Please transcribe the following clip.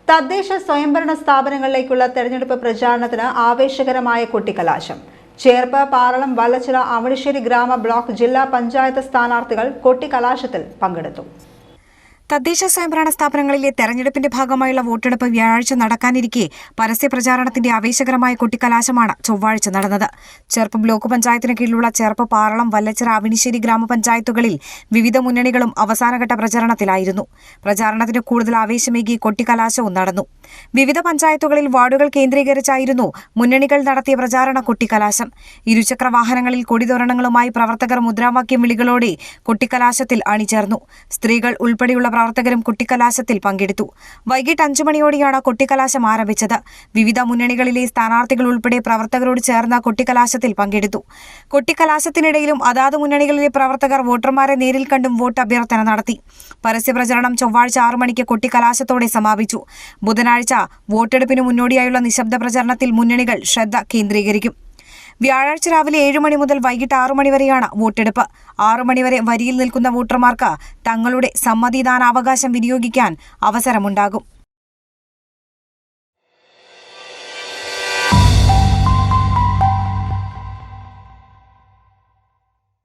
തദ്ദേശ സ്വയംഭരണ സ്ഥാപനങ്ങളിലേക്കുള്ള തെരഞ്ഞെടുപ്പ് പ്രചാരണത്തിന് ആവേശകരമായ കൊട്ടിക്കലാശം. ചേർപ്പ്, പാറളം, വല്ലച്ചിറ, അവണിശ്ശേരി ഗ്രാമ ബ്ലോക്ക് ജില്ലാ പഞ്ചായത്ത് സ്ഥാനാർത്ഥികൾ കൊട്ടിക്കലാശത്തിൽ പങ്കെടുത്തു. തദ്ദേശ സ്വയംഭരണ സ്ഥാപനങ്ങളിലെ തെരഞ്ഞെടുപ്പിന്റെ ഭാഗമായുള്ള വോട്ടെടുപ്പ് വ്യാഴാഴ്ച നടക്കാനിരിക്കെ പരസ്യപ്രചാരണത്തിന്റെ ആവേശകരമായ കൊട്ടിക്കലാശമാണ് ചൊവ്വാഴ്ച നടന്നത്. ചേർപ്പ് ബ്ലോക്ക് പഞ്ചായത്തിന് കീഴിലുള്ള ചേർപ്പ്, പാറളം, വല്ലച്ചിറ, അവണിശ്ശേരി ഗ്രാമപഞ്ചായത്തുകളിൽ വിവിധ മുന്നണികളും അവസാനഘട്ട പ്രചാരണത്തിലായിരുന്നു. പ്രചാരണത്തിന് കൂടുതൽ ആവേശമേകി കൊട്ടിക്കലാശവും നടന്നു. വിവിധ പഞ്ചായത്തുകളിൽ വാർഡുകൾ കേന്ദ്രീകരിച്ചായിരുന്നു മുന്നണികൾ നടത്തിയ പ്രചാരണ കൊട്ടിക്കലാശം. ഇരുചക്ര വാഹനങ്ങളിൽ കൊടിതോരണങ്ങളുമായി പ്രവർത്തകർ മുദ്രാവാക്യം വിളികളോടെ കൊട്ടിക്കലാശത്തിൽ അണിചേർന്നു. സ്ത്രീകൾ ഉൾപ്പെടെയുള്ള പ്രവർത്തകരും കൊട്ടിക്കലാശത്തിൽ പങ്കെടുത്തു. വൈകിട്ട് 5 മണിയോടെയാണ് കൊട്ടിക്കലാശം ആരംഭിച്ചത്. വിവിധ മുന്നണികളിലെ സ്ഥാനാർത്ഥികൾ ഉൾപ്പെടെ പ്രവർത്തകരോട് ചേർന്ന കൊട്ടിക്കലാശത്തിൽ പങ്കെടുത്തു. കൊട്ടിക്കലാശത്തിനിടയിലും അതാത് മുന്നണികളിലെ പ്രവർത്തകർ വോട്ടർമാരെ നേരിൽ കണ്ടും വോട്ട് അഭ്യർത്ഥന നടത്തി. പരസ്യപ്രചരണം ചൊവ്വാഴ്ച 6 മണിക്ക് കൊട്ടിക്കലാശത്തോടെ സമാപിച്ചു. ബുധനാഴ്ച വോട്ടെടുപ്പിന് മുന്നോടിയായുള്ള നിശബ്ദ പ്രചരണത്തിൽ മുന്നണികൾ ശ്രദ്ധ കേന്ദ്രീകരിക്കും. വ്യാഴാഴ്ച രാവിലെ 7 മണി മുതൽ വൈകിട്ട് 6 മണി വരെയാണ് വോട്ടെടുപ്പ്. 6 മണിവരെ വരിയിൽ നിൽക്കുന്ന വോട്ടർമാർക്ക് തങ്ങളുടെ സമ്മതിദാനാവകാശം വിനിയോഗിക്കാൻ അവസരമുണ്ടാകും.